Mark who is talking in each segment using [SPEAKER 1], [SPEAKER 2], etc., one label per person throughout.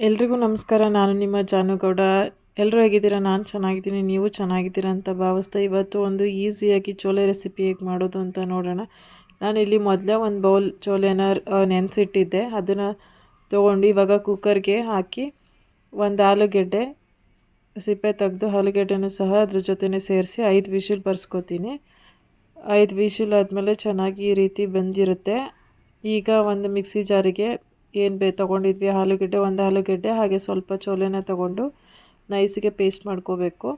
[SPEAKER 1] ಎಲ್ರಿಗೂ ನಮಸ್ಕಾರ. ನಾನು ನಿಮ್ಮ ಜಾನುಗೌಡ. ಎಲ್ಲರೂ ಹೇಗಿದ್ದೀರಾ? ನಾನು ಚೆನ್ನಾಗಿದ್ದೀನಿ, ನೀವು ಚೆನ್ನಾಗಿದ್ದೀರಾ ಅಂತ ಭಾವಿಸ್ತಾ ಇವತ್ತು ಒಂದು ಈಸಿಯಾಗಿ ಚೋಲೆ ರೆಸಿಪಿ ಹೇಗೆ ಮಾಡೋದು ಅಂತ ನೋಡೋಣ. ನಾನಿಲ್ಲಿ ಮೊದಲೇ ಒಂದು ಬೌಲ್ ಚೋಲೆನ ನೆನೆಸಿಟ್ಟಿದ್ದೆ. ಅದನ್ನು ತೊಗೊಂಡು ಇವಾಗ ಕುಕ್ಕರ್ಗೆ ಹಾಕಿ ಒಂದು ಆಲೂಗೆಡ್ಡೆ ಸಿಪ್ಪೆ ತೆಗೆದು ಆಲೂಗೆಡ್ಡೆನೂ ಸಹ ಅದ್ರ ಜೊತೆನೇ ಸೇರಿಸಿ 5 ವಿಷಿಲ್ ಬರ್ಸ್ಕೊತೀನಿ. 5 ವಿಷಿಲ್ ಆದಮೇಲೆ ಚೆನ್ನಾಗಿ ಈ ರೀತಿ ಬಂದಿರುತ್ತೆ. ಈಗ ಒಂದು ಮಿಕ್ಸಿ ಜಾರಿಗೆ ಏನು ತೊಗೊಂಡಿದ್ವಿ ಒಂದು ಆಲೂಗೆಡ್ಡೆ ಹಾಗೆ ಸ್ವಲ್ಪ ಚೋಲೆನ ತೊಗೊಂಡು ನೈಸಿಗೆ ಪೇಸ್ಟ್ ಮಾಡ್ಕೋಬೇಕು.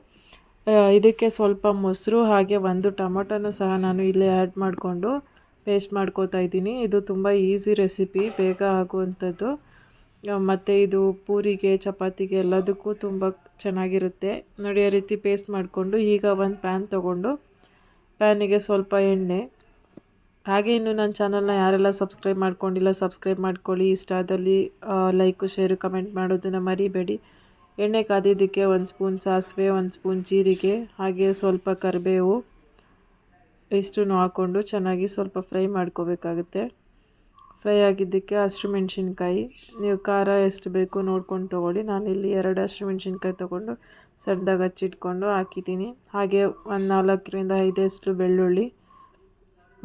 [SPEAKER 1] ಇದಕ್ಕೆ ಸ್ವಲ್ಪ ಮೊಸರು ಹಾಗೆ ಒಂದು ಟೊಮೊಟೊನೂ ಸಹ ನಾನು ಇಲ್ಲಿ ಆ್ಯಡ್ ಮಾಡಿಕೊಂಡು ಪೇಸ್ಟ್ ಮಾಡ್ಕೋತಾ ಇದ್ದೀನಿ. ಇದು ತುಂಬ ಈಸಿ ರೆಸಿಪಿ, ಬೇಗ ಆಗುವಂಥದ್ದು, ಮತ್ತು ಇದು ಪೂರಿಗೆ ಚಪಾತಿಗೆ ಎಲ್ಲದಕ್ಕೂ ತುಂಬ ಚೆನ್ನಾಗಿರುತ್ತೆ. ನೋಡಿ, ಆ ರೀತಿ ಪೇಸ್ಟ್ ಮಾಡಿಕೊಂಡು ಈಗ ಒಂದು ಪ್ಯಾನ್ ತೊಗೊಂಡು ಪ್ಯಾನಿಗೆ ಸ್ವಲ್ಪ ಎಣ್ಣೆ, ಹಾಗೆ ಇನ್ನು ನನ್ನ ಚಾನಲ್ನ ಯಾರೆಲ್ಲ ಸಬ್ಸ್ಕ್ರೈಬ್ ಮಾಡ್ಕೊಂಡಿಲ್ಲ ಸಬ್ಸ್ಕ್ರೈಬ್ ಮಾಡ್ಕೊಳ್ಳಿ. ಇಷ್ಟ ಆದಲ್ಲಿ ಲೈಕು ಶೇರು ಕಮೆಂಟ್ ಮಾಡೋದನ್ನು ಮರಿಬೇಡಿ. ಎಣ್ಣೆ ಕಾದಿದ್ದಕ್ಕೆ 1 ಸ್ಪೂನ್ ಸಾಸಿವೆ, 1 ಸ್ಪೂನ್ ಜೀರಿಗೆ ಹಾಗೆ ಸ್ವಲ್ಪ ಕರಿಬೇವು ಇಷ್ಟನ್ನು ಹಾಕ್ಕೊಂಡು ಚೆನ್ನಾಗಿ ಸ್ವಲ್ಪ ಫ್ರೈ ಮಾಡ್ಕೋಬೇಕಾಗುತ್ತೆ. ಫ್ರೈ ಆಗಿದ್ದಕ್ಕೆ ಹಸಿಮೆಣ್ಸಿನ್ಕಾಯಿ, ನೀವು ಖಾರ ಎಷ್ಟು ಬೇಕು ನೋಡ್ಕೊಂಡು ತೊಗೊಳ್ಳಿ. ನಾನಿಲ್ಲಿ 2 ಹಸಿಮೆಣ್ಸಿನ್ಕಾಯಿ ತೊಗೊಂಡು ಸಣ್ಣದಾಗಿ ಹಚ್ಚಿಟ್ಕೊಂಡು ಹಾಕಿದ್ದೀನಿ. ಹಾಗೆ ಒಂದು 4ರಿಂದ 5 ಬೆಳ್ಳುಳ್ಳಿ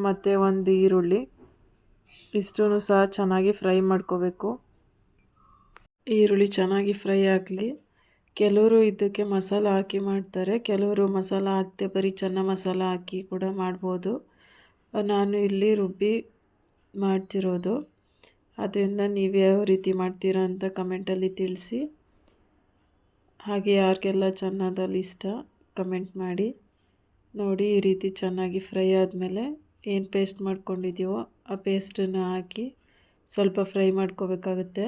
[SPEAKER 1] ಮತ್ತು ಒಂದು ಈರುಳ್ಳಿ ಇಷ್ಟೂ ಸಹ ಚೆನ್ನಾಗಿ ಫ್ರೈ ಮಾಡ್ಕೋಬೇಕು. ಈರುಳ್ಳಿ ಚೆನ್ನಾಗಿ ಫ್ರೈ ಆಗಲಿ. ಕೆಲವರು ಇದಕ್ಕೆ ಮಸಾಲ ಹಾಕಿ ಮಾಡ್ತಾರೆ, ಕೆಲವರು ಮಸಾಲ ಹಾಕದೆ ಬರೀ ಚೆನ್ನ ಮಸಾಲ ಹಾಕಿ ಕೂಡ ಮಾಡ್ಬೋದು. ನಾನು ಇಲ್ಲಿ ರುಬ್ಬಿ ಮಾಡ್ತಿರೋದು, ಅದರಿಂದ ನೀವು ಯಾವ ರೀತಿ ಮಾಡ್ತೀರಾ ಅಂತ ಕಮೆಂಟಲ್ಲಿ ತಿಳಿಸಿ. ಹಾಗೆ ಯಾರಿಗೆಲ್ಲ ಚೆನ್ನದಲ್ಲಿ ಇಷ್ಟ ಕಮೆಂಟ್ ಮಾಡಿ. ನೋಡಿ, ಈ ರೀತಿ ಚೆನ್ನಾಗಿ ಫ್ರೈ ಆದಮೇಲೆ ಏನು ಪೇಸ್ಟ್ ಮಾಡ್ಕೊಂಡಿದ್ದೀವೋ ಆ ಪೇಸ್ಟನ್ನು ಹಾಕಿ ಸ್ವಲ್ಪ ಫ್ರೈ ಮಾಡ್ಕೋಬೇಕಾಗುತ್ತೆ.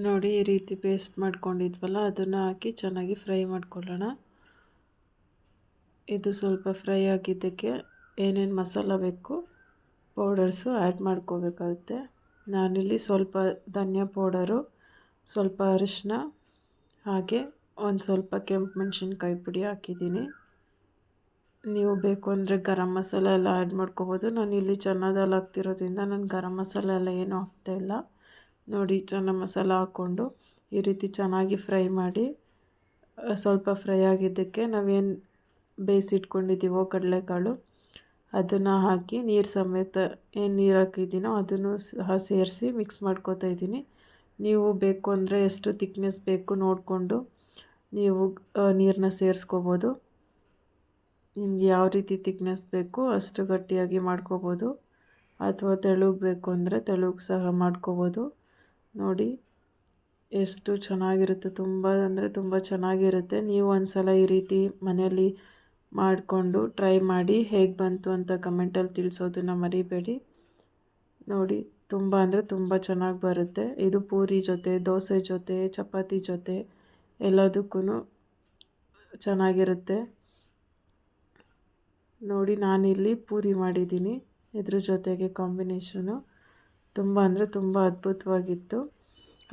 [SPEAKER 1] ನೋಡಿ, ಈ ರೀತಿ ಪೇಸ್ಟ್ ಮಾಡ್ಕೊಂಡಿದ್ವಲ್ಲ ಅದನ್ನು ಹಾಕಿ ಚೆನ್ನಾಗಿ ಫ್ರೈ ಮಾಡ್ಕೊಳ್ಳೋಣ. ಇದು ಸ್ವಲ್ಪ ಫ್ರೈ ಆಗಿದ್ದಕ್ಕೆ ಏನೇನು ಮಸಾಲ ಬೇಕು ಪೌಡರ್ಸು ಆ್ಯಡ್ ಮಾಡ್ಕೋಬೇಕಾಗುತ್ತೆ. ನಾನಿಲ್ಲಿ ಸ್ವಲ್ಪ ಧನಿಯಾ ಪೌಡರು, ಸ್ವಲ್ಪ ಅರಿಶಿನ ಹಾಗೆ ಒಂದು ಸ್ವಲ್ಪ ಕೆಂಪು ಮೆಣಸಿನ್ಕಾಯಿ ಪುಡಿ ಹಾಕಿದ್ದೀನಿ. ನೀವು ಬೇಕು ಅಂದರೆ ಗರಂ ಮಸಾಲ ಎಲ್ಲ ಆ್ಯಡ್ ಮಾಡ್ಕೋಬೋದು. ನಾನು ಇಲ್ಲಿ ಚೆನ್ನದಲ್ಲಿ ಹಾಕ್ತಿರೋದ್ರಿಂದ ನಾನು ಗರಂ ಮಸಾಲ ಎಲ್ಲ ಏನೂ ಹಾಕ್ತಾಯಿಲ್ಲ. ನೋಡಿ, ಚೆನ್ನ ಮಸಾಲ ಹಾಕ್ಕೊಂಡು ಈ ರೀತಿ ಚೆನ್ನಾಗಿ ಫ್ರೈ ಮಾಡಿ, ಸ್ವಲ್ಪ ಫ್ರೈ ಆಗಿದ್ದಕ್ಕೆ ನಾವೇನು ಬೇಯಿಸಿಟ್ಕೊಂಡಿದ್ದೀವೋ ಕಡಲೆಕಾಳು ಅದನ್ನು ಹಾಕಿ ನೀರು ಸಮೇತ ಏನು ನೀರು ಹಾಕಿದ್ದೀನೋ ಅದನ್ನು ಸಹ ಸೇರಿಸಿ ಮಿಕ್ಸ್ ಮಾಡ್ಕೋತಾ ಇದ್ದೀನಿ. ನೀವು ಬೇಕು ಅಂದರೆ ಎಷ್ಟು ತಿಕ್ನೆಸ್ ಬೇಕು ನೋಡಿಕೊಂಡು ನೀವು ನೀರನ್ನ ಸೇರಿಸ್ಕೋಬೋದು. ನಿಮ್ಗೆ ಯಾವ ರೀತಿ ತಿಕ್ನೆಸ್ ಬೇಕು ಅಷ್ಟು ಗಟ್ಟಿಯಾಗಿ ಮಾಡ್ಕೋಬೋದು, ಅಥವಾ ತೆಳುಗೆ ಬೇಕು ಅಂದರೆ ತೆಳುಗೆ ಸಹ ಮಾಡ್ಕೋಬೋದು. ನೋಡಿ ಎಷ್ಟು ಚೆನ್ನಾಗಿರುತ್ತೆ, ತುಂಬ ಅಂದರೆ ತುಂಬ ಚೆನ್ನಾಗಿರುತ್ತೆ. ನೀವು ಒಂದು ಸಲ ಈ ರೀತಿ ಮನೆಯಲ್ಲಿ ಮಾಡಿಕೊಂಡು ಟ್ರೈ ಮಾಡಿ, ಹೇಗೆ ಬಂತು ಅಂತ ಕಮೆಂಟಲ್ಲಿ ತಿಳಿಸೋದನ್ನು ಮರಿಬೇಡಿ. ನೋಡಿ, ತುಂಬ ಅಂದರೆ ತುಂಬ ಚೆನ್ನಾಗಿ ಬರುತ್ತೆ. ಇದು ಪೂರಿ ಜೊತೆ, ದೋಸೆ ಜೊತೆ, ಚಪಾತಿ ಜೊತೆ ಎಲ್ಲದಕ್ಕೂ ಚೆನ್ನಾಗಿರುತ್ತೆ. ನೋಡಿ, ನಾನಿಲ್ಲಿ ಪೂರಿ ಮಾಡಿದ್ದೀನಿ, ಇದ್ರ ಜೊತೆಗೆ ಕಾಂಬಿನೇಷನು ತುಂಬ ಅಂದರೆ ತುಂಬ ಅದ್ಭುತವಾಗಿತ್ತು.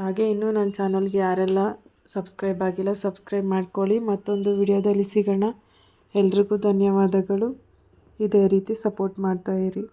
[SPEAKER 1] ಹಾಗೆ ಇನ್ನೂ ನನ್ನ ಚಾನಲ್ಗೆ ಯಾರೆಲ್ಲ ಸಬ್ಸ್ಕ್ರೈಬ್ ಆಗಿಲ್ಲ ಸಬ್ಸ್ಕ್ರೈಬ್ ಮಾಡ್ಕೊಳ್ಳಿ. ಮತ್ತೊಂದು ವಿಡಿಯೋದಲ್ಲಿ ಸಿಗೋಣ. ಎಲ್ರಿಗೂ ಧನ್ಯವಾದಗಳು. ಇದೇ ರೀತಿ ಸಪೋರ್ಟ್ ಮಾಡ್ತಾಯಿರಿ.